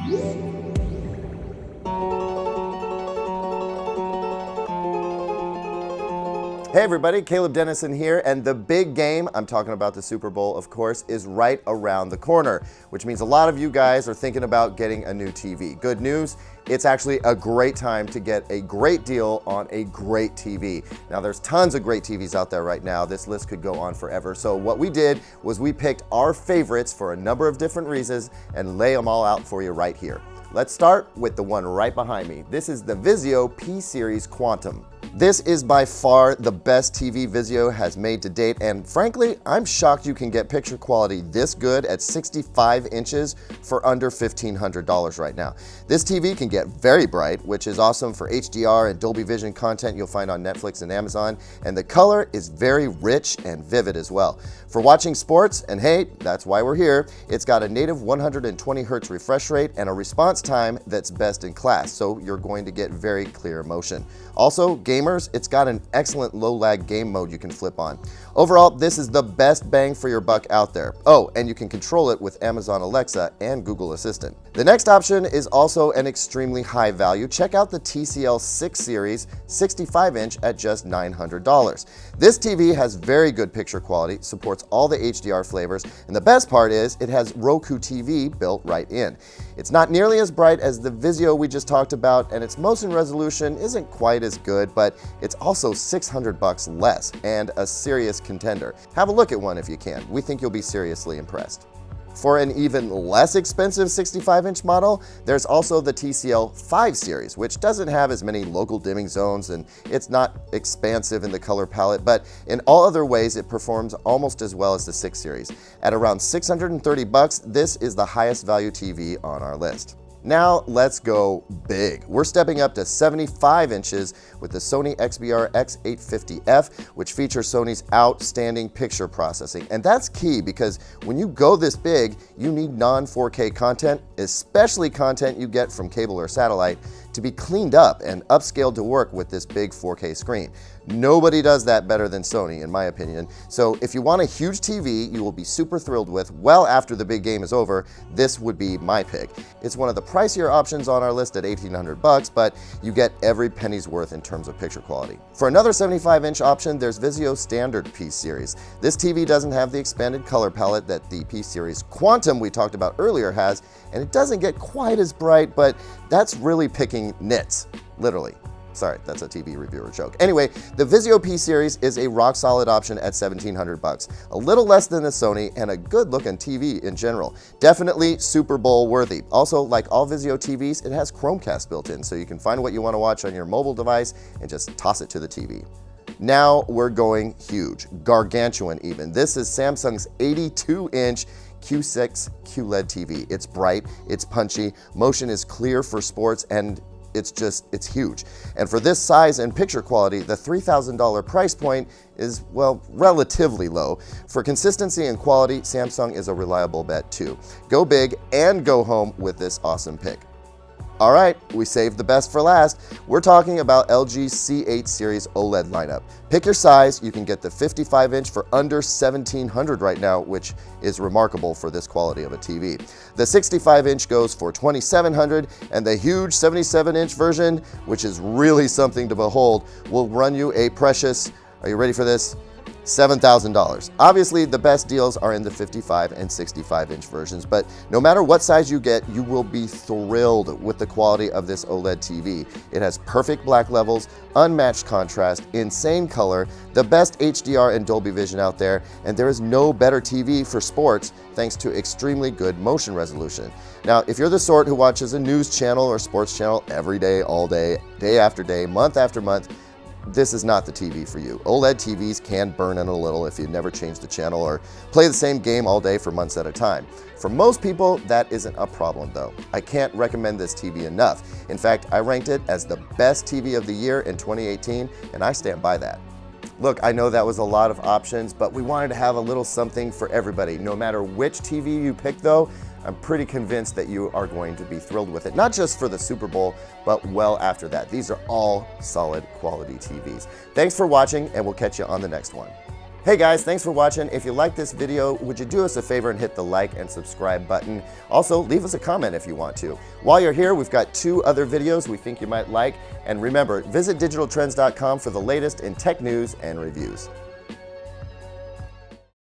Hey everybody, Caleb Dennison here, and the big game, I'm talking about the Super Bowl, of course, is right around the corner, which means a lot of you guys are thinking about getting a new TV. Good news, it's actually a great time to get a great deal on a great TV. Now there's tons of great TVs out there right now. This list could go on forever. So what we did was we picked our favorites for a number of different reasons and lay them all out for you right here. Let's start with the one right behind me. This is the Vizio P-Series Quantum. This is by far the best TV Vizio has made to date, and frankly, I'm shocked you can get picture quality this good at 65 inches for under $1,500 right now. This TV can get very bright, which is awesome for HDR and Dolby Vision content you'll find on Netflix and Amazon, and the color is very rich and vivid as well. For watching sports, and hey, that's why we're here, it's got a native 120 Hz refresh rate and a response time that's best in class, so you're going to get very clear motion. Also, gamers, it's got an excellent low-lag game mode you can flip on. Overall, this is the best bang for your buck out there. Oh, and you can control it with Amazon Alexa and Google Assistant. The next option is also an extremely high value. Check out the TCL 6 Series 65-inch at just $900. This TV has very good picture quality, supports all the HDR flavors, and the best part is it has Roku TV built right in. It's not nearly as bright as the Vizio we just talked about, and its motion resolution isn't quite as good, but it's also $600 less and a serious contender. Have a look at one if you can. We think you'll be seriously impressed. For an even less expensive 65-inch model, there's also the TCL 5 series, which doesn't have as many local dimming zones and it's not expansive in the color palette, but in all other ways it performs almost as well as the 6 series. At around $630, this is the highest value TV on our list. Now let's go big. We're stepping up to 75 inches with the Sony XBR X850F, which features Sony's outstanding picture processing. And that's key because when you go this big, you need non-4K content, especially content you get from cable or satellite, to be cleaned up and upscaled to work with this big 4K screen. Nobody does that better than Sony, in my opinion. So if you want a huge TV you will be super thrilled with well after the big game is over, this would be my pick. It's one of the pricier options on our list at $1,800, but you get every penny's worth in terms of picture quality. For another 75-inch option, there's Vizio Standard P-Series. This TV doesn't have the expanded color palette that the P-Series Quantum we talked about earlier has, and it doesn't get quite as bright, but that's really picking nits, literally. Sorry, that's a TV reviewer joke. Anyway, the Vizio P-Series is a rock-solid option at $1,700. A little less than the Sony and a good-looking TV in general. Definitely Super Bowl worthy. Also, like all Vizio TVs, it has Chromecast built in, so you can find what you want to watch on your mobile device and just toss it to the TV. Now we're going huge, gargantuan even. This is Samsung's 82-inch Q6 QLED TV. It's bright, it's punchy, motion is clear for sports, and it's huge. And for this size and picture quality, the $3,000 price point is, well, relatively low. For consistency and quality, Samsung is a reliable bet too. Go big and go home with this awesome pick. All right, we saved the best for last. We're talking about LG's C8 series OLED lineup. Pick your size, you can get the 55-inch for under $1,700 right now, which is remarkable for this quality of a TV. The 65-inch goes for $2,700, and the huge 77-inch version, which is really something to behold, will run you a precious, are you ready for this? $7,000. Obviously, the best deals are in the 55 and 65-inch versions, but no matter what size you get, you will be thrilled with the quality of this OLED TV. It has perfect black levels, unmatched contrast, insane color, the best HDR and Dolby Vision out there, and there is no better TV for sports thanks to extremely good motion resolution. Now, if you're the sort who watches a news channel or sports channel every day, all day, day after day, month after month, this is not the TV for you. OLED TVs can burn in a little if you never change the channel or play the same game all day for months at a time. For most people, that isn't a problem though. I can't recommend this TV enough. In fact, I ranked it as the best TV of the year in 2018, and I stand by that. Look, I know that was a lot of options, but we wanted to have a little something for everybody. No matter which TV you pick though, I'm pretty convinced that you are going to be thrilled with it, not just for the Super Bowl, but well after that. These are all solid quality TVs. Thanks for watching, and we'll catch you on the next one. Hey guys, thanks for watching. If you like this video, would you do us a favor and hit the like and subscribe button? Also, leave us a comment if you want to. While you're here, we've got 2 other videos we think you might like. And remember, visit digitaltrends.com for the latest in tech news and reviews.